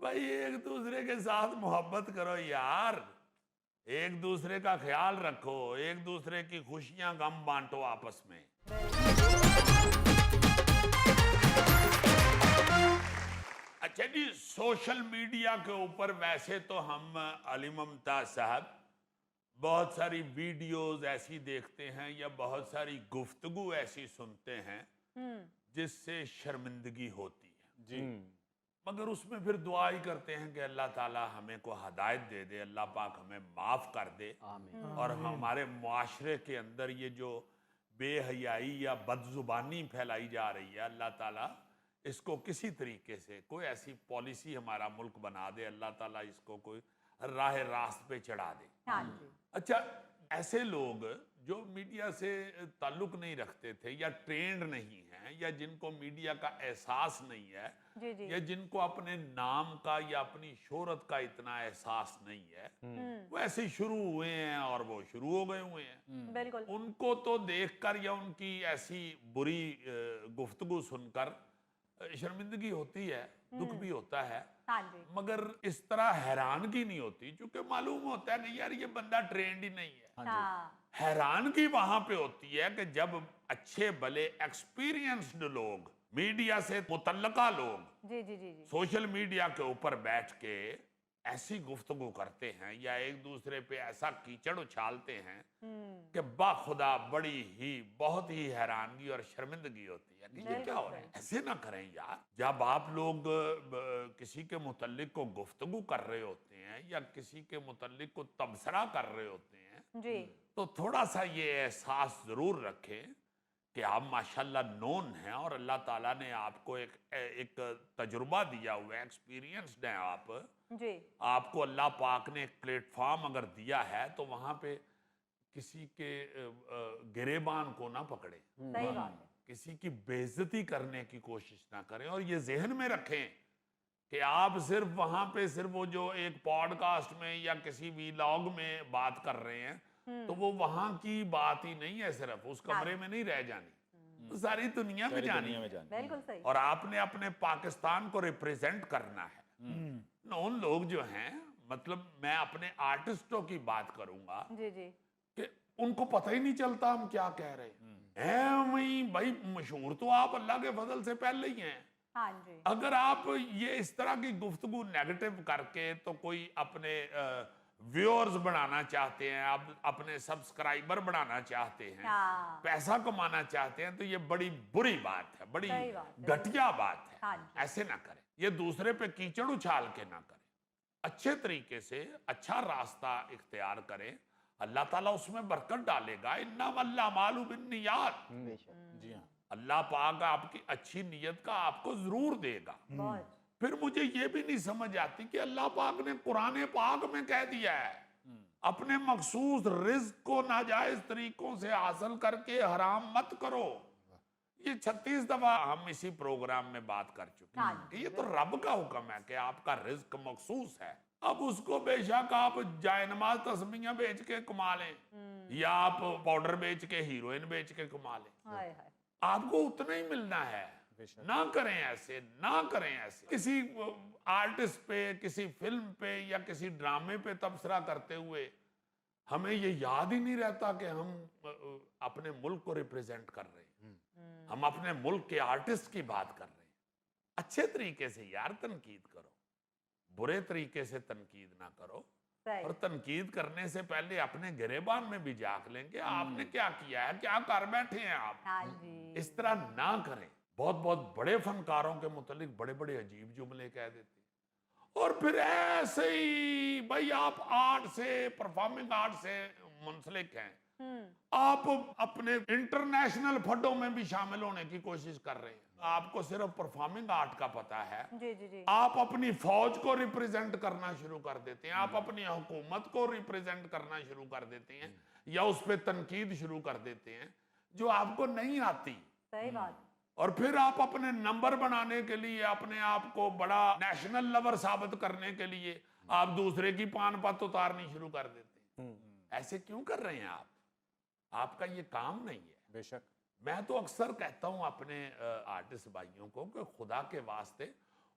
بھائی ایک دوسرے کے ساتھ محبت کرو یار، ایک دوسرے کا خیال رکھو، ایک دوسرے کی خوشیاں غم بانٹو آپس میں۔ اچھا جی، سوشل میڈیا کے اوپر ویسے تو ہم علی ممتاز صاحب بہت ساری ویڈیوز ایسی دیکھتے ہیں یا بہت ساری گفتگو ایسی سنتے ہیں جس سے شرمندگی ہوتی ہے جی مگر اس میں پھر دعا ہی کرتے ہیں کہ اللہ تعالی ہمیں کو ہدایت دے دے، اللہ پاک ہمیں معاف کر دے، اور ہمارے معاشرے کے اندر یہ جو بے حیائی یا بد زبانی پھیلائی جا رہی ہے، اللہ تعالی اس کو کسی طریقے سے کوئی ایسی پالیسی ہمارا ملک بنا دے، اللہ تعالیٰ اس کو کوئی راہ راست پہ چڑھا دے۔ اچھا، ایسے لوگ جو میڈیا سے تعلق نہیں رکھتے تھے یا ٹرینڈ نہیں ہیں یا جن کو میڈیا کا احساس نہیں ہے یا جن کو اپنے نام کا یا اپنی شہرت کا اتنا احساس نہیں ہے، وہ ایسے شروع ہوئے ہیں اور وہ شروع ہو گئے ہوئے ہیں، ان کو تو دیکھ کر یا ان کی ایسی بری گفتگو سن کر شرمندگی ہوتی ہے، دکھ بھی ہوتا ہے، مگر اس طرح حیرانگی نہیں ہوتی، چونکہ معلوم ہوتا ہے کہ یار یہ بندہ ٹرینڈ ہی نہیں ہے۔ حیرانگی وہاں پہ ہوتی ہے کہ جب اچھے بھلے ایکسپیرینسڈ لوگ، میڈیا سے متعلقہ لوگ سوشل میڈیا کے اوپر بیٹھ کے ایسی گفتگو کرتے ہیں یا ایک دوسرے پہ ایسا کیچڑ اچھالتے ہیں کہ باخدا بڑی ہی بہت ہی حیرانگی اور شرمندگی ہوتی ہے کہ یہ کیا ہو رہا ہے۔ ایسے نہ کریں یار، جب آپ لوگ کسی کے متعلق کو گفتگو کر رہے ہوتے ہیں یا کسی کے متعلق کو تبصرہ کر رہے ہوتے ہیں تو تھوڑا سا یہ احساس ضرور رکھیں کہ آپ ماشاءاللہ نون ہیں اور اللہ تعالیٰ نے آپ کو ایک تجربہ دیا ہوا ہے، ایکسپیرینسڈ ہیں آپ کو اللہ پاک نے ایک پلیٹ فارم اگر دیا ہے تو وہاں پہ کسی کے گریبان کو نہ پکڑیں، کسی کی بے عزتی کرنے کی کوشش نہ کریں، اور یہ ذہن میں رکھیں کہ آپ صرف وہاں پہ صرف وہ جو ایک پوڈ کاسٹ میں یا کسی ویلاگ میں بات کر رہے ہیں تو وہ وہاں کی بات ہی نہیں ہے، صرف اس کمرے میں نہیں رہ جانی، ساری دنیا میں جانی ہے، اور آپ نے اپنے پاکستان کو ریپریزنٹ کرنا ہے۔ ان لوگ جو ہیں، مطلب میں اپنے آرٹسٹوں کی بات کروں گا کہ ان کو پتہ ہی نہیں چلتا ہم کیا کہہ رہے ہیں، بھائی مشہور تو آپ اللہ کے فضل سے پہلے ہی ہیں، اگر آپ یہ اس طرح کی گفتگو نیگیٹو کر کے تو کوئی اپنے ویورز بڑھانا چاہتے ہیں، آپ اپنے سبسکرائبر بڑھانا چاہتے ہیں، پیسہ کمانا چاہتے ہیں، تو یہ بڑی بری بات ہے، بڑی گھٹیا بات ہے، ایسے نہ کریں، یہ دوسرے پہ کیچڑ اچھال کے نہ کریں، اچھے طریقے سے اچھا راستہ اختیار کریں، اللہ تعالیٰ اس میں برکت ڈالے گا، انما الاعمال بالنیات، جی ہاں، اللہ پاک آپ کی اچھی نیت کا آپ کو ضرور دے گا۔ پھر مجھے یہ بھی نہیں سمجھ آتی کہ اللہ پاک نے قرآن پاک میں کہہ دیا ہے اپنے مخصوص رزق کو ناجائز طریقوں سے حاصل کر کے حرام مت کرو، یہ 36 دفعہ ہم اسی پروگرام میں بات کر چکے ہیں کہ یہ تو رب کا حکم ہے کہ آپ کا رزق مخصوص ہے، اب اس کو بے شک آپ جائے نماز تسبیحاں بیچ کے کما لیں یا آپ پاؤڈر بیچ کے ہیروئن بیچ کے کما لیں، آپ کو اتنا ہی ملنا ہے، نہ کریں ایسے، نہ کریں ایسے۔ کسی آرٹسٹ پہ، کسی فلم پہ یا کسی ڈرامے پہ تبصرہ کرتے ہوئے ہمیں یہ یاد ہی نہیں رہتا کہ ہم اپنے ملک کو ریپریزنٹ کر رہے ہیں، ہم اپنے ملک کے آرٹسٹ کی بات کر رہے ہیں۔ اچھے طریقے سے یار تنقید کرو، برے طریقے سے تنقید نہ کرو، اور تنقید کرنے سے پہلے اپنے گریبان میں بھی جھانک لیں کہ آپ نے کیا کیا ہے، کیا کر بیٹھے ہیں آپ، اس طرح نہ کریں۔ بہت بہت بڑے فنکاروں کے متعلق بڑے بڑے عجیب جملے کہہ دیتے ہیں، اور پھر ایسے ہی بھائی آپ آرٹ سے، پرفارمنگ آرٹ سے منسلک ہیں، آپ اپنے انٹرنیشنل فنڈوں میں بھی شامل ہونے کی کوشش کر رہے ہیں، آپ کو صرف پرفارمنگ آرٹ کا پتا ہے، آپ اپنی فوج کو ریپریزنٹ کرنا شروع کر دیتے ہیں، آپ اپنی حکومت کو ریپریزنٹ کرنا شروع کر دیتے ہیں یا اس پہ تنقید شروع کر دیتے ہیں جو آپ کو نہیں آتی، اور پھر آپ اپنے نمبر بنانے کے لیے، اپنے آپ کو بڑا نیشنل لیول ثابت کرنے کے لیے آپ دوسرے کی پان پت اتارنی شروع کر دیتے ہیں۔ ایسے کیوں کر رہے ہیں آپ کا یہ کام نہیں ہے۔ بے شک، میں تو اکثر کہتا ہوں اپنے آرٹسٹ بھائیوں کو کہ خدا کے واسطے